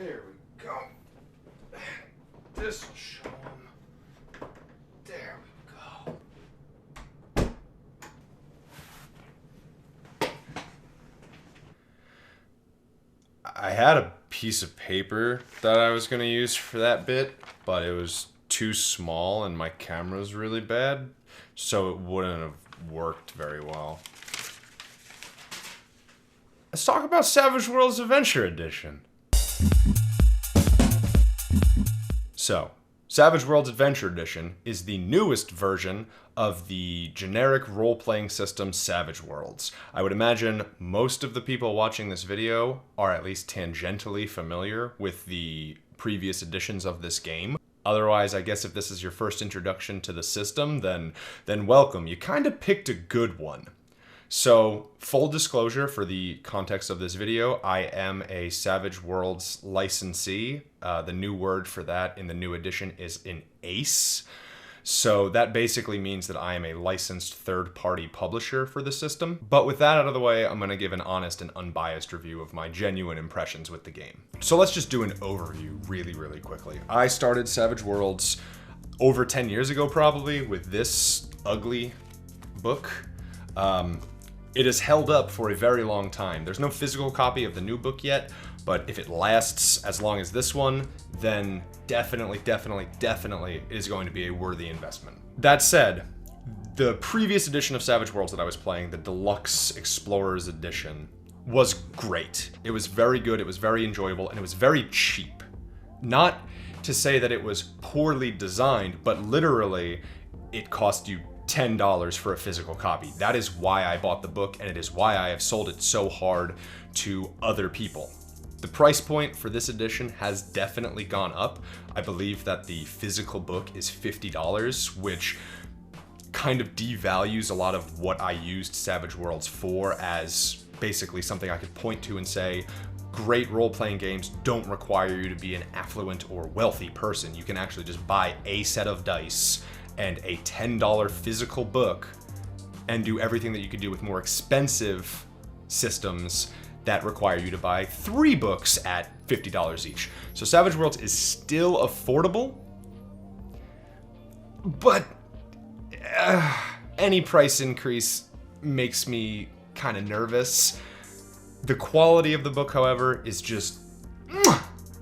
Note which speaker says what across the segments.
Speaker 1: There we go. This will show them. There we go. I had a piece of paper that I was going to use for that bit, but it was too small and my camera's really bad, so it wouldn't have worked very well. Let's talk about Savage Worlds Adventure Edition. So, Savage Worlds Adventure Edition is the newest version of the generic role-playing system Savage Worlds. I would imagine most of the people watching this video are at least tangentially familiar with the previous editions of this game. Otherwise, I guess if this is your first introduction to the system, then welcome. You kind of picked a good one. So, full disclosure for the context of this video, I am a Savage Worlds licensee. The new word for that in the new edition is an ace. So that basically means that I am a licensed third-party publisher for the system. But with that out of the way, I'm going to give an honest and unbiased review of my genuine impressions with the game. So let's just do an overview really quickly. I started Savage Worlds over 10 years ago probably with this ugly book. It has held up for a very long time. There's no physical copy of the new book yet, but if it lasts as long as this one, then definitely it is going to be a worthy investment. That said, the previous edition of Savage Worlds that I was playing, the Deluxe Explorers Edition, was great. It was very good, it was very enjoyable, and it was very cheap. Not to say that it was poorly designed, but literally it cost you $10 for a physical copy. That is why I bought the book, and it is why I have sold it so hard to other people. The price point for this edition has definitely gone up. I believe that the physical book is $50, which kind of devalues a lot of what I used Savage Worlds for as basically something I could point to and say, great role-playing games don't require you to be an affluent or wealthy person. You can actually just buy a set of dice and a $10 physical book and do everything that you could do with more expensive systems that require you to buy 3 books at $50 each. So Savage Worlds is still affordable, but any price increase makes me kind of nervous. The quality of the book, however, is just,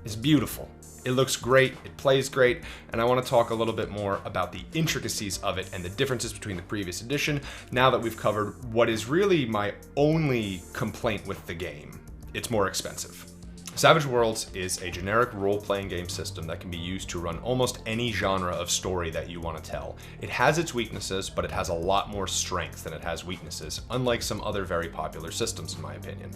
Speaker 1: is beautiful. It looks great, it plays great, and I want to talk a little bit more about the intricacies of it and the differences between the previous edition now that we've covered what is really my only complaint with the game. It's more expensive. Savage Worlds is a generic role-playing game system that can be used to run almost any genre of story that you want to tell. It has its weaknesses, but it has a lot more strength than it has weaknesses, unlike some other very popular systems in my opinion.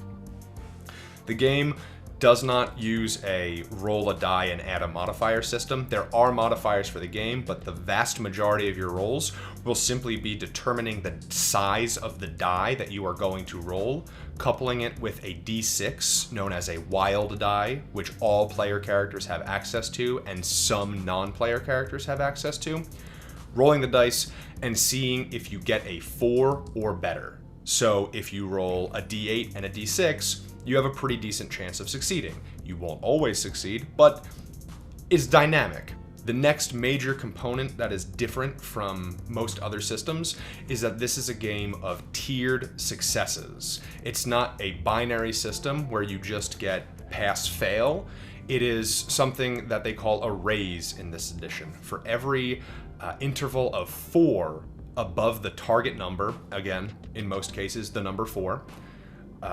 Speaker 1: The game does not use a roll a die and add a modifier system. There are modifiers for the game, but the vast majority of your rolls will simply be determining the size of the die that you are going to roll, coupling it with a d6 known as a wild die, which all player characters have access to and some non-player characters have access to, rolling the dice and seeing if you get a 4 or better. So if you roll a d8 and a d6, you have a pretty decent chance of succeeding. You won't always succeed, but it's dynamic. The next major component that is different from most other systems is that this is a game of tiered successes. It's not a binary system where you just get pass-fail. It is something that they call a raise in this edition. For every interval of 4 above the target number, again, in most cases, the number 4,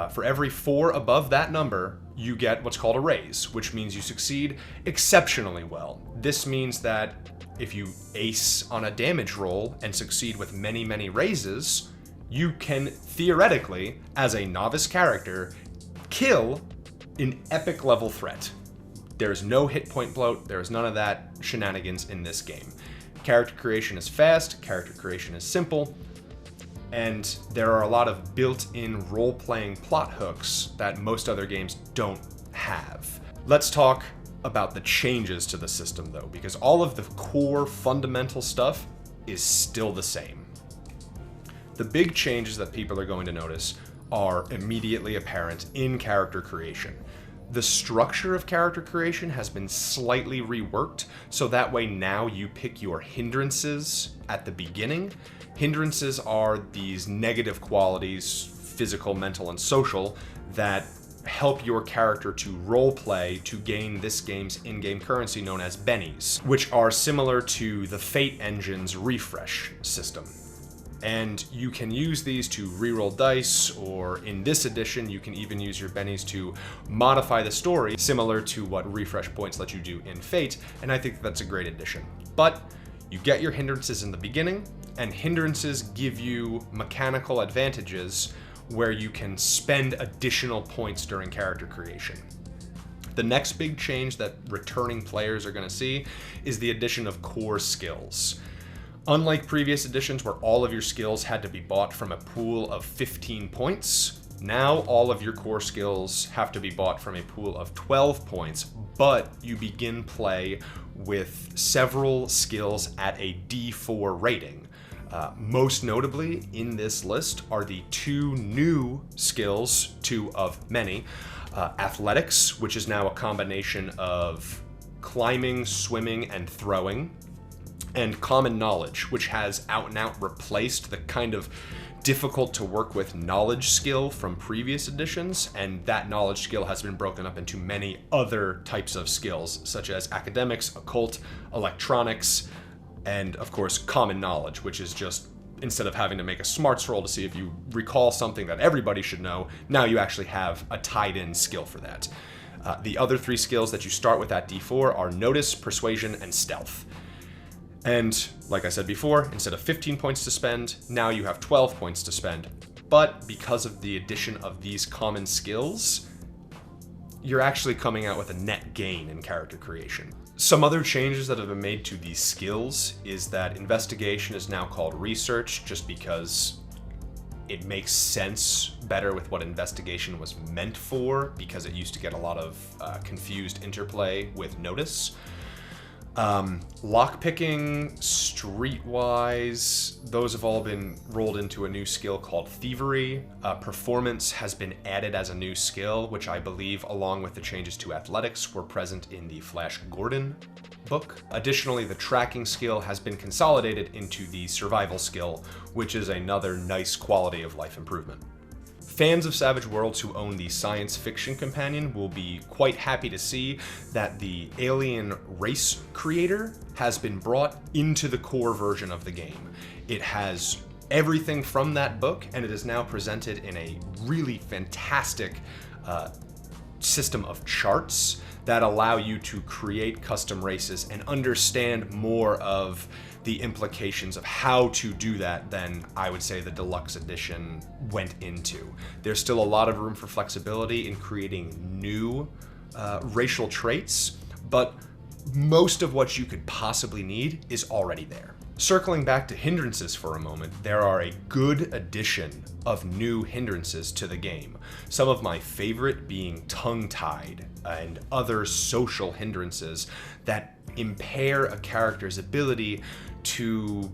Speaker 1: for every 4 above that number, you get what's called a raise, which means you succeed exceptionally well. This means that if you ace on a damage roll and succeed with many raises, you can theoretically, as a novice character, kill an epic level threat. There's no hit point bloat, there's none of that shenanigans in this game. Character creation is fast, character creation is simple, and there are a lot of built-in role-playing plot hooks that most other games don't have. Let's talk about the changes to the system though, because all of the core fundamental stuff is still the same. The big changes that people are going to notice are immediately apparent in character creation. The structure of character creation has been slightly reworked, so that way now you pick your hindrances at the beginning. Hindrances are these negative qualities, physical, mental, and social, that help your character to roleplay to gain this game's in-game currency known as bennies, which are similar to the Fate Engine's refresh system. And you can use these to reroll dice, or in this edition, you can even use your bennies to modify the story, similar to what refresh points let you do in Fate, and I think that's a great addition. But you get your hindrances in the beginning, and hindrances give you mechanical advantages where you can spend additional points during character creation. The next big change that returning players are going to see is the addition of core skills. Unlike previous editions where all of your skills had to be bought from a pool of 15 points, now all of your core skills have to be bought from a pool of 12 points, but you begin play with several skills at a D4 rating. Most notably in this list are the two new skills, two of many. Athletics, which is now a combination of climbing, swimming, and throwing. And Common Knowledge, which has out and out replaced the kind of difficult to work with knowledge skill from previous editions, and that knowledge skill has been broken up into many other types of skills, such as academics, occult, electronics, and of course Common Knowledge, which is just, instead of having to make a smarts roll to see if you recall something that everybody should know, now you actually have a tied-in skill for that. The other three skills that you start with at D4 are Notice, Persuasion, and Stealth. And like I said before, instead of 15 points to spend, now you have 12 points to spend. But because of the addition of these common skills, you're actually coming out with a net gain in character creation. Some other changes that have been made to these skills is that investigation is now called research, just because it makes sense better with what investigation was meant for, because it used to get a lot of confused interplay with notice. Lockpicking, streetwise, those have all been rolled into a new skill called Thievery. Performance has been added as a new skill, which I believe, along with the changes to athletics, were present in the Flash Gordon book. Additionally, the tracking skill has been consolidated into the survival skill, which is another nice quality of life improvement. Fans of Savage Worlds who own the science fiction companion will be quite happy to see that the alien race creator has been brought into the core version of the game. It has everything from that book, and it is now presented in a really fantastic system of charts that allow you to create custom races and understand more of the implications of how to do that than I would say the deluxe edition went into. There's still a lot of room for flexibility in creating new racial traits, but most of what you could possibly need is already there. Circling back to hindrances for a moment, there are a good addition of new hindrances to the game. Some of my favorite being tongue-tied and other social hindrances that impair a character's ability to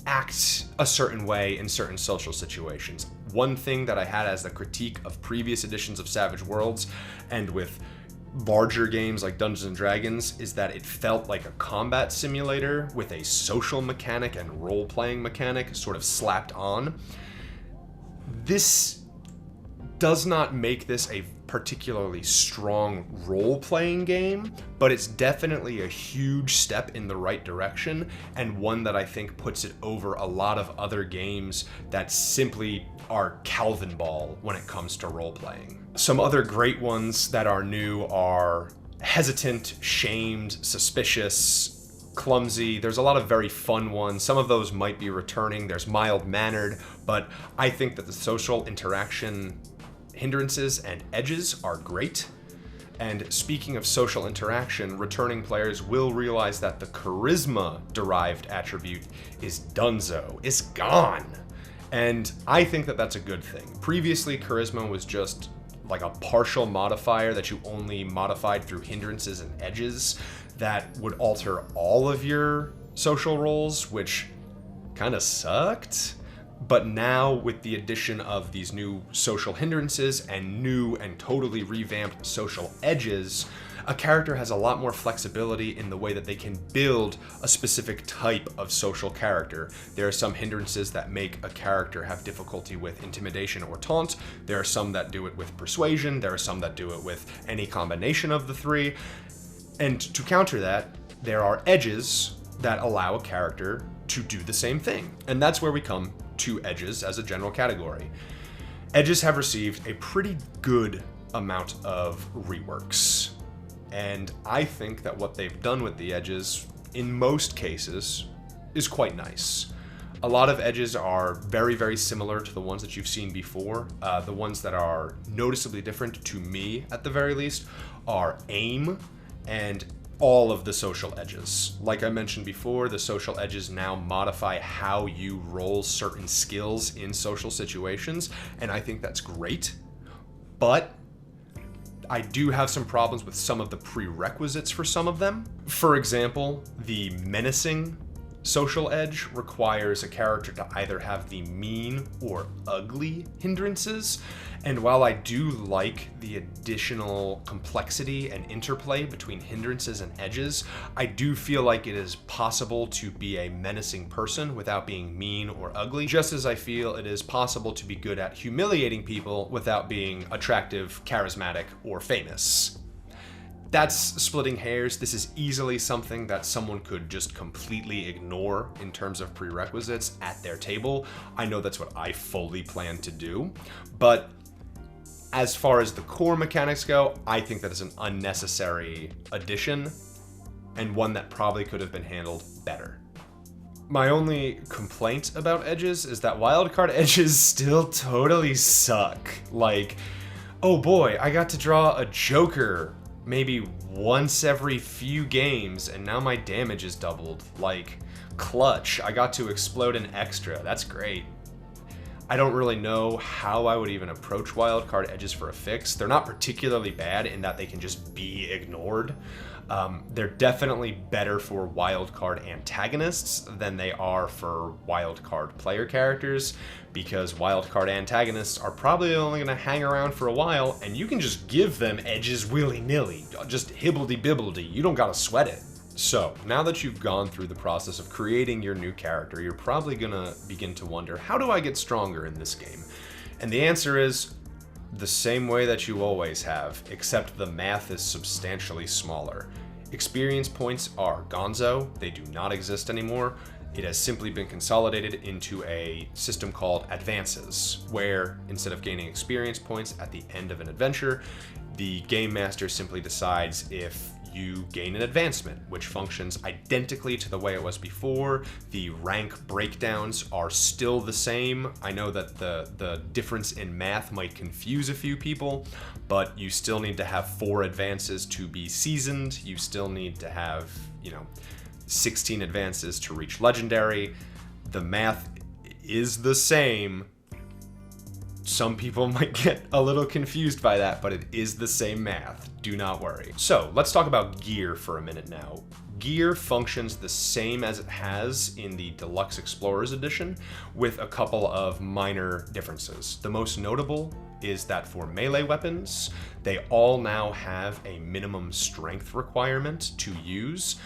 Speaker 1: act a certain way in certain social situations. One thing that I had as the critique of previous editions of Savage Worlds, and with larger games like Dungeons & Dragons, is that it felt like a combat simulator with a social mechanic and role-playing mechanic sort of slapped on. This does not make this a particularly strong role-playing game, but it's definitely a huge step in the right direction, and one that I think puts it over a lot of other games that simply are Calvin Ball when it comes to role-playing. Some other great ones that are new are hesitant, shamed, suspicious, clumsy. There's a lot of very fun ones. Some of those might be returning. There's mild-mannered, but I think that the social interaction hindrances and edges are great. And speaking of social interaction, returning players will realize that the charisma-derived attribute is donezo, is gone. And I think that that's a good thing. Previously, charisma was just like a partial modifier that you only modified through hindrances and edges that would alter all of your social roles, which kind of sucked. But now, with the addition of these new social hindrances and new and totally revamped social edges, a character has a lot more flexibility in the way that they can build a specific type of social character. There are some hindrances that make a character have difficulty with intimidation or taunt. There are some that do it with persuasion. There are some that do it with any combination of the three. And to counter that, there are edges that allow a character to do the same thing. And that's where we come to edges as a general category. Edges have received a pretty good amount of reworks. And I think that what they've done with the edges, in most cases, is quite nice. A lot of edges are very, very similar to the ones that you've seen before. The ones that are noticeably different, to me at the very least, are aim and all of the social edges. Like I mentioned before, the social edges now modify how you roll certain skills in social situations, and I think that's great. But I do have some problems with some of the prerequisites for some of them. For example, the menacing social edge requires a character to either have the mean or ugly hindrances. And while I do like the additional complexity and interplay between hindrances and edges, I do feel like it is possible to be a menacing person without being mean or ugly, just as I feel it is possible to be good at humiliating people without being attractive, charismatic, or famous. That's splitting hairs. This is easily something that someone could just completely ignore in terms of prerequisites at their table. I know that's what I fully plan to do, but as far as the core mechanics go, I think that is an unnecessary addition and one that probably could have been handled better. My only complaint about edges is that Wildcard Edges still totally suck. Like, oh boy, I got to draw a Joker maybe once every few games, and now my damage is doubled. Like, clutch, I got to explode an extra. That's great. I don't really know how I would even approach Wildcard Edges for a fix. They're not particularly bad in that they can just be ignored. They're definitely better for wildcard antagonists than they are for wildcard player characters, because wildcard antagonists are probably only going to hang around for a while, and you can just give them edges willy-nilly, just hibbledy-bibbledy. You don't got to sweat it. So, now that you've gone through the process of creating your new character, you're probably going to begin to wonder, how do I get stronger in this game? And the answer is the same way that you always have, except the math is substantially smaller. Experience points are gonzo. They do not exist anymore. It has simply been consolidated into a system called advances, where instead of gaining experience points at the end of an adventure, the game master simply decides if you gain an advancement, which functions identically to the way it was before. The rank breakdowns are still the same. I know that the difference in math might confuse a few people, but you still need to have 4 advances to be seasoned. You still need to have, 16 advances to reach legendary. The math is the same. Some people might get a little confused by that, but it is the same math. Do not worry. So let's talk about gear for a minute now. Gear functions the same as it has in the Deluxe Explorers Edition, with a couple of minor differences. The most notable is that for melee weapons, they all now have a minimum strength requirement to use.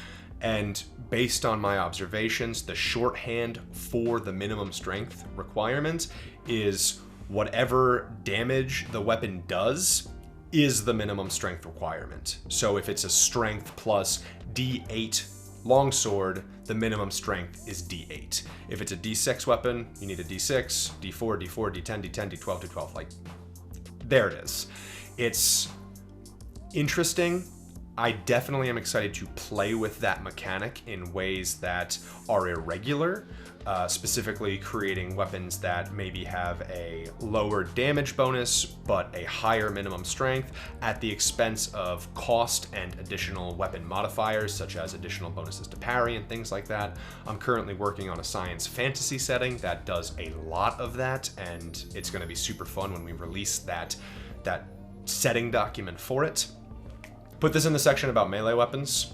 Speaker 1: And based on my observations, the shorthand for the minimum strength requirement is whatever damage the weapon does is the minimum strength requirement. So if it's a strength plus D8 longsword, the minimum strength is D8. If it's a D6 weapon, you need a D6, D4, D4, D10, D10, D12, D12. Like, there it is. It's interesting. I definitely am excited to play with that mechanic in ways that are irregular, specifically creating weapons that maybe have a lower damage bonus but a higher minimum strength at the expense of cost and additional weapon modifiers, such as additional bonuses to parry and things like that. I'm currently working on a science fantasy setting that does a lot of that, and it's going to be super fun when we release that setting document for it. Put this in the section about melee weapons.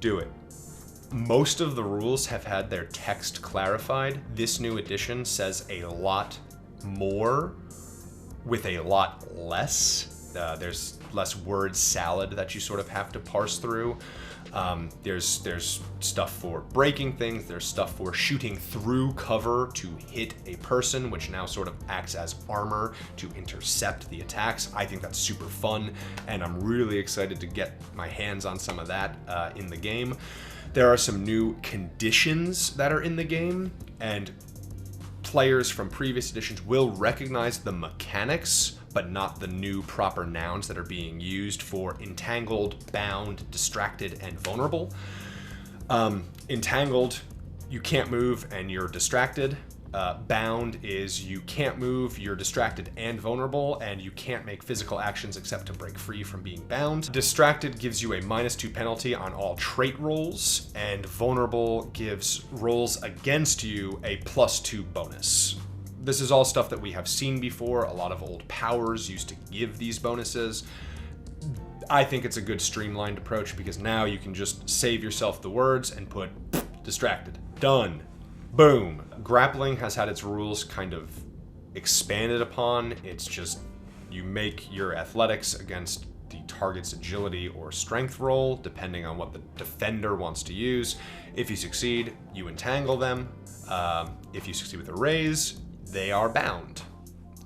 Speaker 1: Do it. Most of the rules have had their text clarified. This new edition says a lot more with a lot less. There's less word salad that you sort of have to parse through. There's stuff for breaking things, there's stuff for shooting through cover to hit a person, which now sort of acts as armor to intercept the attacks. I think that's super fun, and I'm really excited to get my hands on some of that in the game. There are some new conditions that are in the game, and players from previous editions will recognize the mechanics, but not the new proper nouns that are being used for entangled, bound, distracted, and vulnerable. Entangled, you can't move and you're distracted. Bound is you can't move, you're distracted and vulnerable, and you can't make physical actions except to break free from being bound. Distracted gives you a -2 penalty on all trait rolls, and vulnerable gives rolls against you a +2 bonus. This is all stuff that we have seen before. A lot of old powers used to give these bonuses. I think it's a good streamlined approach because now you can just save yourself the words and put distracted. Done. Boom. Grappling has had its rules kind of expanded upon. It's just you make your athletics against the target's agility or strength roll, depending on what the defender wants to use. If you succeed, you entangle them. If you succeed with a raise, they are bound.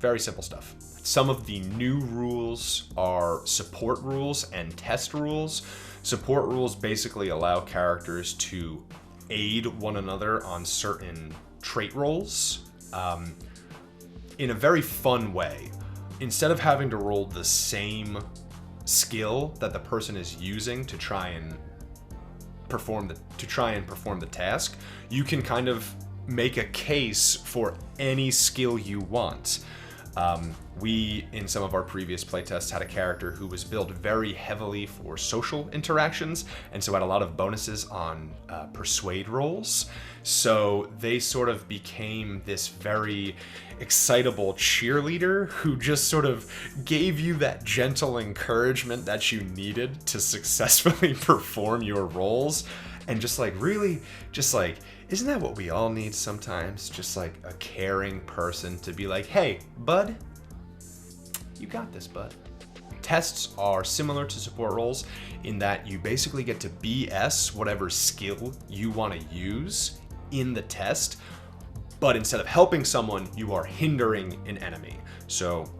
Speaker 1: Very simple stuff. Some of the new rules are support rules and test rules. Support rules basically allow characters to aid one another on certain trait rolls in a very fun way. Instead of having to roll the same skill that the person is using to try and perform the task, you can kind of make a case for any skill you want. We, in some of our previous playtests, had a character who was built very heavily for social interactions, and so had a lot of bonuses on persuade rolls. So they sort of became this very excitable cheerleader who just sort of gave you that gentle encouragement that you needed to successfully perform your roles. And just like, really, just like, isn't that what we all need sometimes? Just like a caring person to be like, hey, bud, you got this, bud. Tests are similar to support roles in that you basically get to BS whatever skill you want to use in the test, but instead of helping someone, you are hindering an enemy. So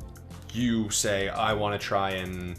Speaker 1: you say, I want to try and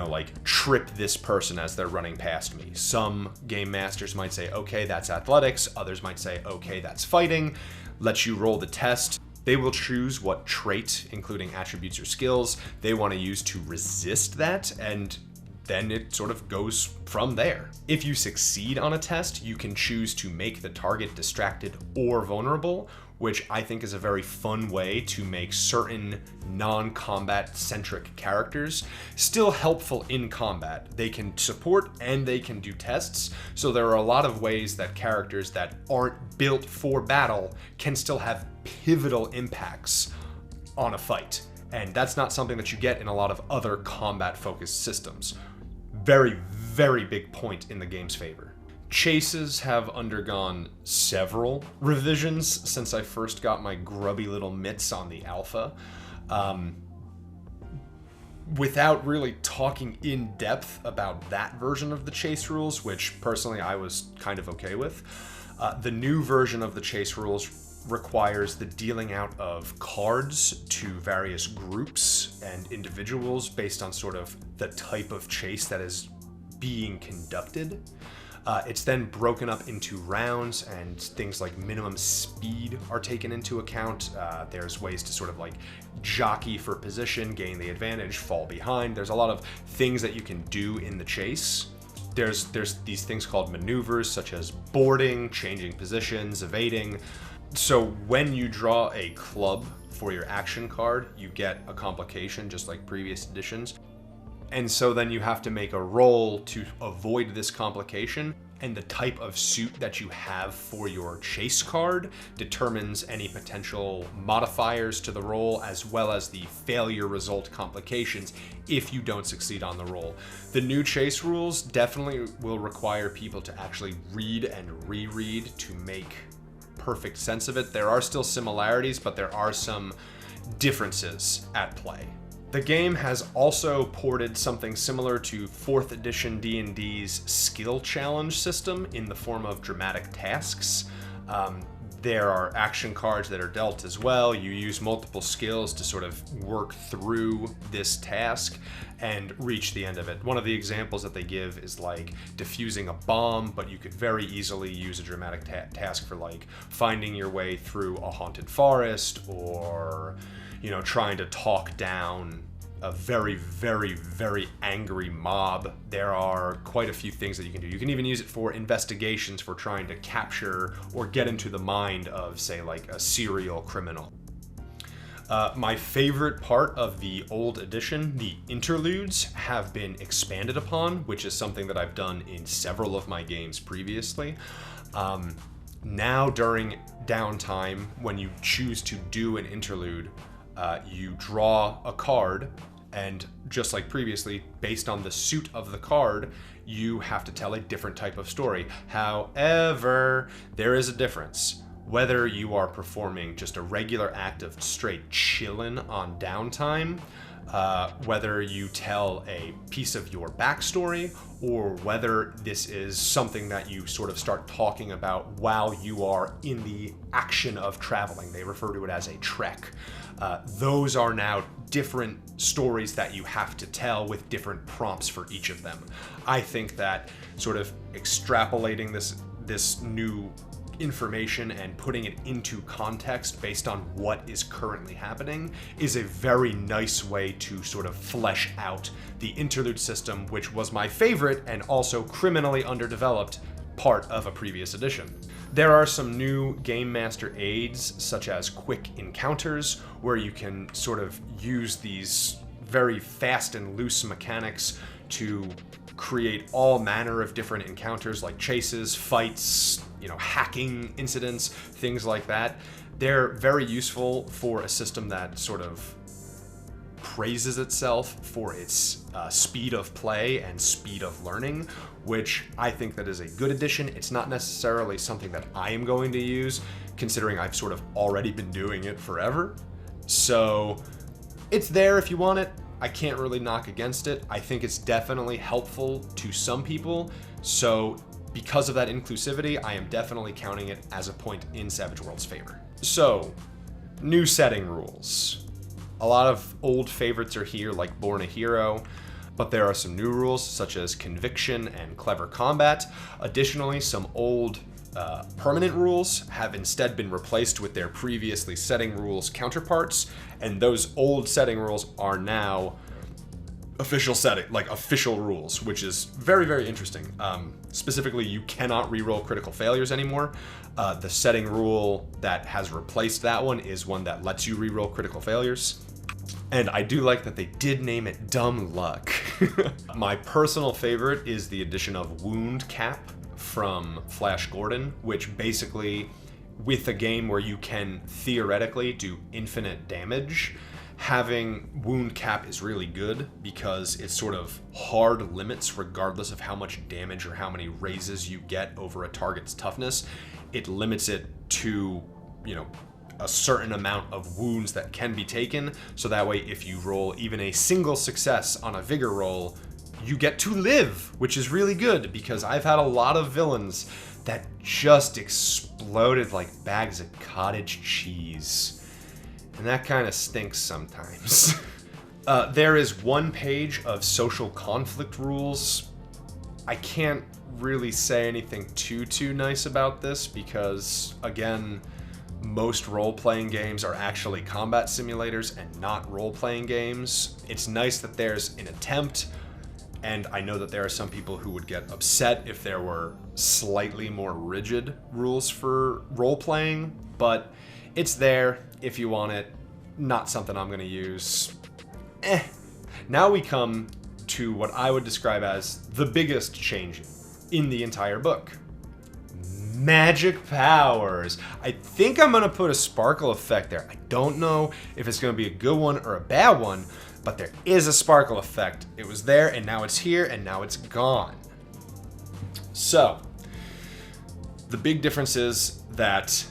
Speaker 1: like trip this person as they're running past me. Some game masters might say, okay, that's athletics. Others might say, okay, that's fighting. Let you roll the test. They will choose what trait, including attributes or skills, they want to use to resist that, and then it sort of goes from there. If you succeed on a test, you can choose to make the target distracted or vulnerable, which I think is a very fun way to make certain non-combat centric characters still helpful in combat. They can support and they can do tests, so there are a lot of ways that characters that aren't built for battle can still have pivotal impacts on a fight. And that's not something that you get in a lot of other combat-focused systems. Very, very big point in the game's favor. Chases have undergone several revisions since I first got my grubby little mitts on the alpha. Without really talking in depth about that version of the chase rules, which personally I was kind of okay with, the new version of the chase rules requires the dealing out of cards to various groups and individuals based on sort of the type of chase that is being conducted. It's then broken up into rounds, and things like minimum speed are taken into account. There's ways to sort of like jockey for position, gain the advantage, fall behind. There's a lot of things that you can do in the chase. There's these things called maneuvers, such as boarding, changing positions, evading. So when you draw a club for your action card, you get a complication just like previous editions. And so then you have to make a roll to avoid this complication. and the type of suit that you have for your chase card determines any potential modifiers to the roll, as well as the failure result complications if you don't succeed on the roll. The new chase rules definitely will require people to actually read and reread to make perfect sense of it. There are still similarities, but there are some differences at play. The game has also ported something similar to 4th edition D&D's skill challenge system in the form of dramatic tasks. There are action cards that are dealt as well. You use multiple skills to sort of work through this task and reach the end of it. One of the examples that they give is like defusing a bomb, but you could very easily use a dramatic task for like finding your way through a haunted forest, or trying to talk down a very, very, very angry mob. There are quite a few things that you can do. You can even use it for investigations, for trying to capture or get into the mind of, say, like a serial criminal. My favorite part of the old edition, the interludes, have been expanded upon, which is something that I've done in several of my games previously. Now during downtime, when you choose to do an interlude, you draw a card, and just like previously, based on the suit of the card, you have to tell a different type of story. However, there is a difference. Whether you are performing just a regular act of straight chillin' on downtime, whether you tell a piece of your backstory, or whether this is something that you sort of start talking about while you are in the action of traveling. They refer to it as a trek. Those are now different stories that you have to tell with different prompts for each of them. I think that sort of extrapolating this new information and putting it into context based on what is currently happening is a very nice way to sort of flesh out the interlude system, which was my favorite and also criminally underdeveloped part of a previous edition. There are some new Game Master aids, such as quick encounters, where you can sort of use these very fast and loose mechanics to create all manner of different encounters, like chases, fights, hacking incidents, things like that. They're very useful for a system that sort of praises itself for its speed of play and speed of learning, which I think that is a good addition. It's not necessarily something that I am going to use, considering I've sort of already been doing it forever. So it's there if you want it. I can't really knock against it. I think it's definitely helpful to some people. So because of that inclusivity, I am definitely counting it as a point in Savage Worlds' favor. So, new setting rules. A lot of old favorites are here, like Born a Hero, but there are some new rules, such as Conviction and Clever Combat. Additionally, some old permanent rules have instead been replaced with their previously setting rules counterparts, and those old setting rules are now official rules, which is very, very interesting. Specifically, you cannot reroll critical failures anymore. The setting rule that has replaced that one is one that lets you reroll critical failures. And I do like that they did name it Dumb Luck. My personal favorite is the addition of Wound Cap from Flash Gordon, which basically, with a game where you can theoretically do infinite damage, having Wound Cap is really good because it sort of hard limits regardless of how much damage or how many raises you get over a target's toughness. It limits it to, a certain amount of wounds that can be taken, so that way if you roll even a single success on a vigor roll, you get to live, which is really good because I've had a lot of villains that just exploded like bags of cottage cheese. And that kind of stinks sometimes. There is one page of social conflict rules. I can't really say anything too nice about this because, again, most role-playing games are actually combat simulators and not role-playing games. It's nice that there's an attempt, and I know that there are some people who would get upset if there were slightly more rigid rules for role-playing, but it's there if you want it. Not something I'm going to use. Now we come to what I would describe as the biggest change. in the entire book. Magic powers. I think I'm gonna put a sparkle effect there. I don't know if it's gonna be a good one or a bad one, but there is a sparkle effect. It was there and now it's here and now it's gone. So, the big differences that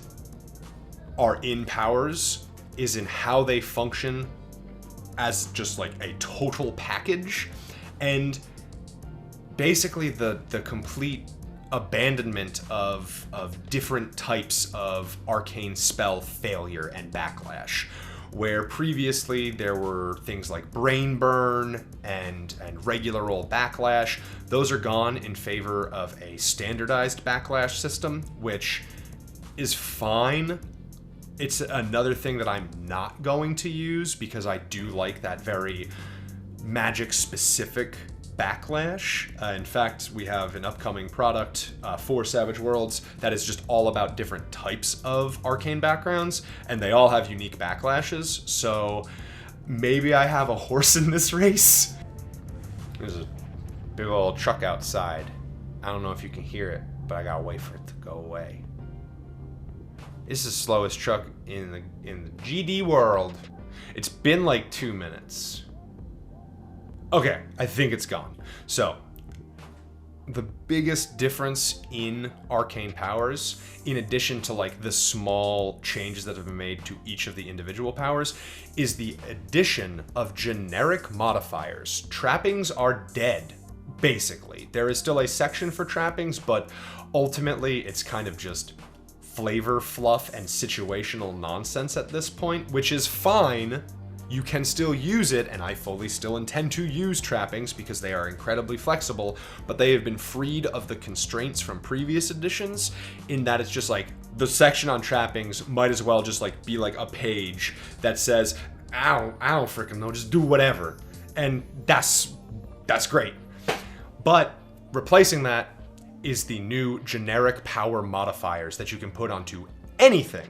Speaker 1: are in powers is in how they function as just like a total package, and basically the complete abandonment of different types of arcane spell failure and backlash, where previously there were things like brain burn and regular old backlash. Those are gone in favor of a standardized backlash system, which is fine. It's another thing that I'm not going to use because I do like that very magic specific backlash. In fact, we have an upcoming product for Savage Worlds that is just all about different types of arcane backgrounds, and they all have unique backlashes. So maybe I have a horse in this race. There's a big old truck outside. I don't know if you can hear it, but I gotta wait for it to go away. This is the slowest truck in the GD world. It's been like 2 minutes. Okay, I think it's gone. So, the biggest difference in arcane powers, in addition to like the small changes that have been made to each of the individual powers, is the addition of generic modifiers. Trappings are dead, basically. There is still a section for trappings, but ultimately it's kind of just flavor fluff and situational nonsense at this point, which is fine. You can still use it, and I fully still intend to use trappings because they are incredibly flexible, but they have been freed of the constraints from previous editions, in that it's just like the section on trappings might as well just like be like a page that says, I don't freaking know, just do whatever. And that's great. But replacing that is the new generic power modifiers that you can put onto anything.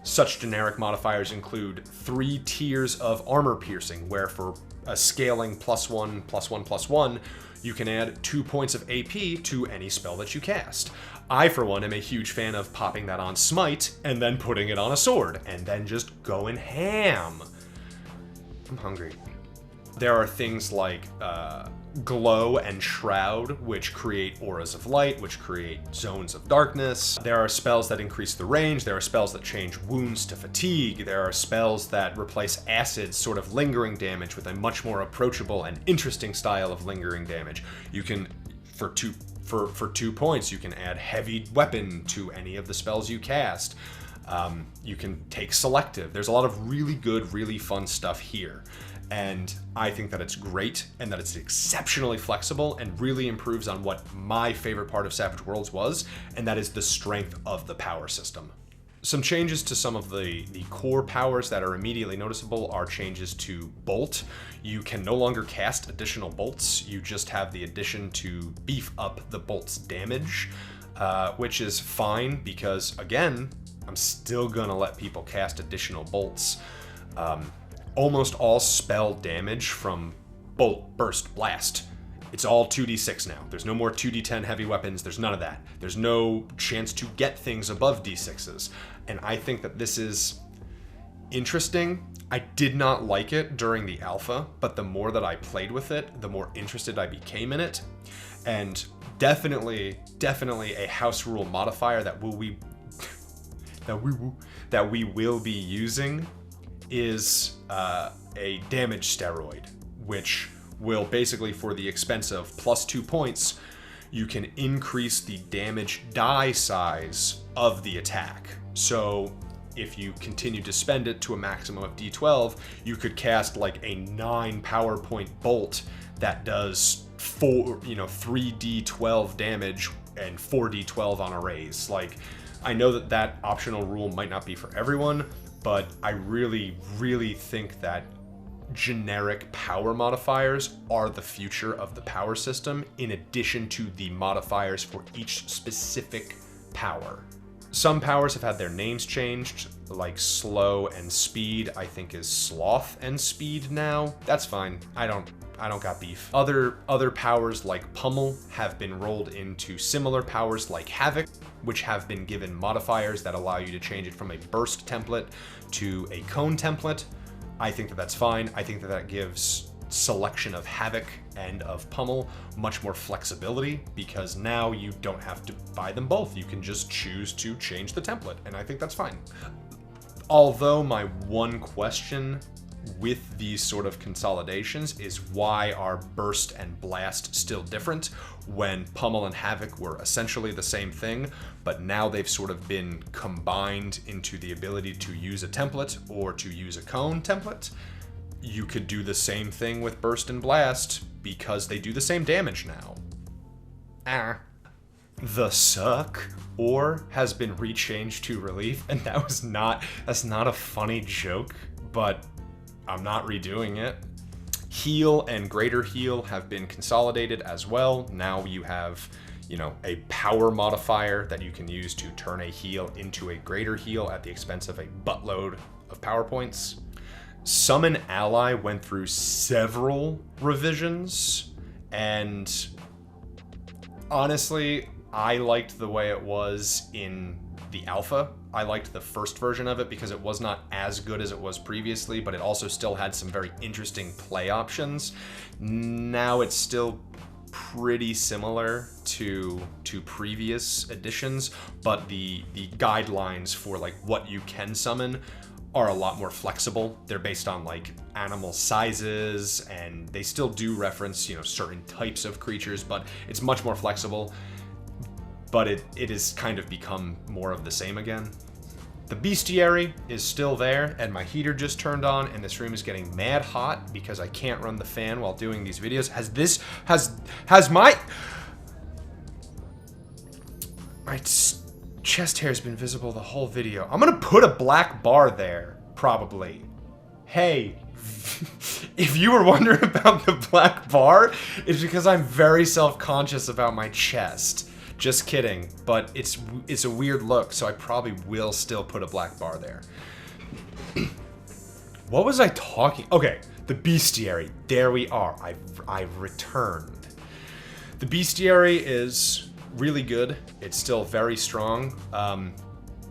Speaker 1: Such generic modifiers include 3 tiers of armor piercing, where for a scaling +1, +1, +1, you can add 2 points of AP to any spell that you cast. I, for one, am a huge fan of popping that on Smite and then putting it on a sword, and then just going ham. I'm hungry. There are things like Glow and Shroud, which create auras of light, which create zones of darkness. There are spells that increase the range. There are spells that change wounds to fatigue. There are spells that replace Acid's sort of lingering damage with a much more approachable and interesting style of lingering damage. You can, for 2 points, you can add Heavy Weapon to any of the spells you cast. You can take Selective. There's a lot of really good, really fun stuff here. And I think that it's great and that it's exceptionally flexible and really improves on what my favorite part of Savage Worlds was, and that is the strength of the power system. Some changes to some of the core powers that are immediately noticeable are changes to Bolt. You can no longer cast additional bolts. You just have the addition to beef up the bolt's damage, which is fine because, again, I'm still gonna let people cast additional bolts. Almost all spell damage from Bolt, Burst, Blast, it's all 2d6 now. There's no more 2d10 heavy weapons. There's none of that. There's no chance to get things above d6s. And I think that this is interesting. I did not like it during the alpha, but the more that I played with it, the more interested I became in it. And definitely a house rule modifier that we will be using is a damage steroid, which will basically, for the expense of +2 points, you can increase the damage die size of the attack. So if you continue to spend it to a maximum of d12, you could cast like a 9 power point bolt that does 3d12 damage and 4d12 on a raise. Like, I know that optional rule might not be for everyone, but I really, really think that generic power modifiers are the future of the power system, in addition to the modifiers for each specific power. Some powers have had their names changed. like slow and speed, I think is sloth and speed now. That's fine. I don't got beef. Other powers like pummel have been rolled into similar powers like havoc, which have been given modifiers that allow you to change it from a burst template to a cone template. I think that that's fine. I think that that gives selection of havoc and of pummel much more flexibility, because now you don't have to buy them both. You can just choose to change the template, and I think that's fine. Although my one question with these sort of consolidations is, why are burst and blast still different when pummel and havoc were essentially the same thing, but now they've sort of been combined into the ability to use a template or to use a cone template? You could do the same thing with burst and blast because they do the same damage now. The suck or has been rechanged to relief, and that's not a funny joke, but I'm not redoing it. Heal and greater heal have been consolidated as well. Now you have, a power modifier that you can use to turn a heal into a greater heal at the expense of a buttload of power points. Summon Ally went through several revisions, and honestly, I liked the way it was in the alpha. I liked the first version of it because it was not as good as it was previously, but it also still had some very interesting play options. Now it's still pretty similar to previous editions, but the guidelines for like what you can summon are a lot more flexible. They're based on like animal sizes, and they still do reference, certain types of creatures, but it's much more flexible. But it has kind of become more of the same again. The Bestiary is still there, and my heater just turned on, and this room is getting mad hot because I can't run the fan while doing these videos. Has my chest hair has been visible the whole video. I'm gonna put a black bar there, probably. Hey, if you were wondering about the black bar, it's because I'm very self-conscious about my chest. Just kidding, but it's a weird look, so I probably will still put a black bar there. What was I talking? Okay, the Bestiary. There we are. I've returned. The Bestiary is really good. It's still very strong.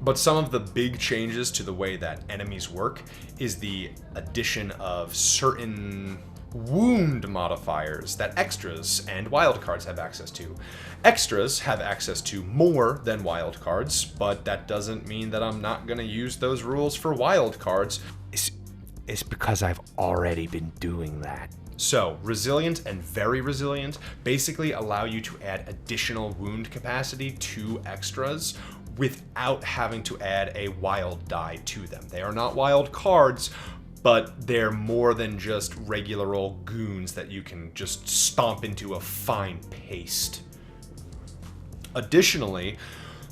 Speaker 1: But some of the big changes to the way that enemies work is the addition of certain wound modifiers that extras and wildcards have access to. Extras have access to more than wildcards, but that doesn't mean that I'm not going to use those rules for wildcards. It's because I've already been doing that. So, resilient and very resilient basically allow you to add additional wound capacity to extras without having to add a wild die to them. They are not wild cards, but they're more than just regular old goons that you can just stomp into a fine paste. Additionally,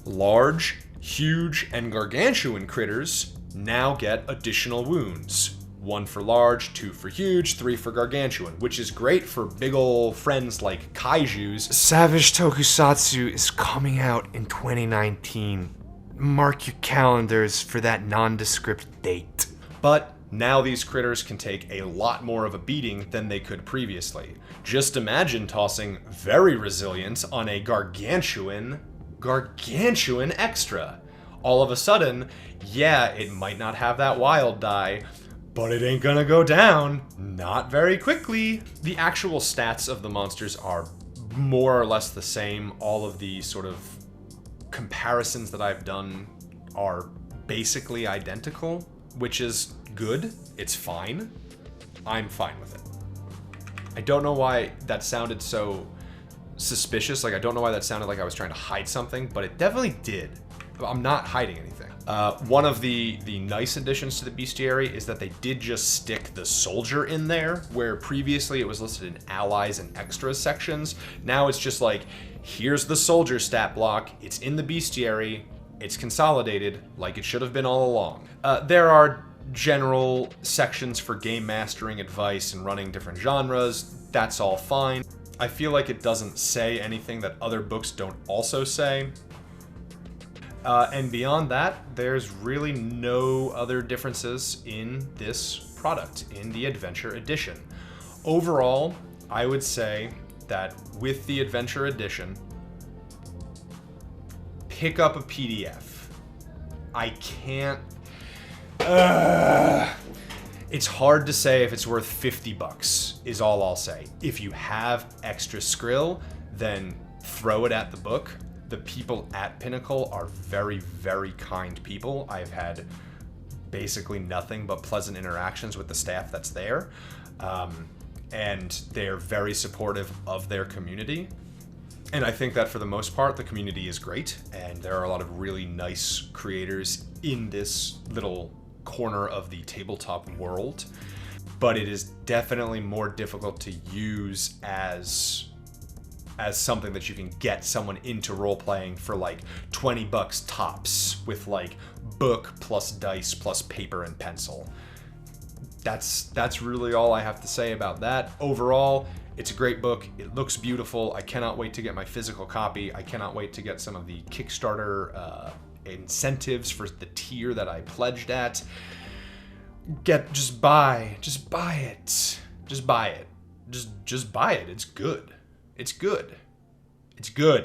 Speaker 1: large, huge, and gargantuan critters now get additional wounds. 1 for large, 2 for huge, 3 for gargantuan, which is great for big ol' friends like kaijus. Savage Tokusatsu is coming out in 2019. Mark your calendars for that nondescript date. But now these critters can take a lot more of a beating than they could previously. Just imagine tossing very resilient on a gargantuan extra. All of a sudden, yeah, it might not have that wild die, but it ain't gonna go down, not very quickly. The actual stats of the monsters are more or less the same. All of the sort of comparisons that I've done are basically identical, which is good. It's fine. I'm fine with it. I don't know why that sounded so suspicious. Like, I don't know why that sounded like I was trying to hide something, but it definitely did. I'm not hiding anything. One of the nice additions to the Bestiary is that they did just stick the soldier in there, where previously it was listed in allies and extras sections. Now it's just like, here's the soldier stat block, it's in the Bestiary, it's consolidated like it should have been all along. There are general sections for game mastering advice and running different genres. That's all fine. I feel like it doesn't say anything that other books don't also say. And beyond that, there's really no other differences in this product, in the Adventure Edition. Overall, I would say that with the Adventure Edition, pick up a PDF. I can't... It's hard to say if it's worth $50, is all I'll say. If you have extra Skrill, then throw it at the book. The people at Pinnacle are very, very kind people. I've had basically nothing but pleasant interactions with the staff that's there. And they're very supportive of their community. And I think that for the most part, the community is great. And there are a lot of really nice creators in this little corner of the tabletop world. But it is definitely more difficult to use as something that you can get someone into role-playing for like $20 tops with like book plus dice plus paper and pencil. That's really all I have to say about that. Overall, it's a great book. It looks beautiful. I cannot wait to get my physical copy. I cannot wait to get some of the Kickstarter incentives for the tier that I pledged at. Just buy it. Just buy it. Just buy it. It's good. It's good. It's good.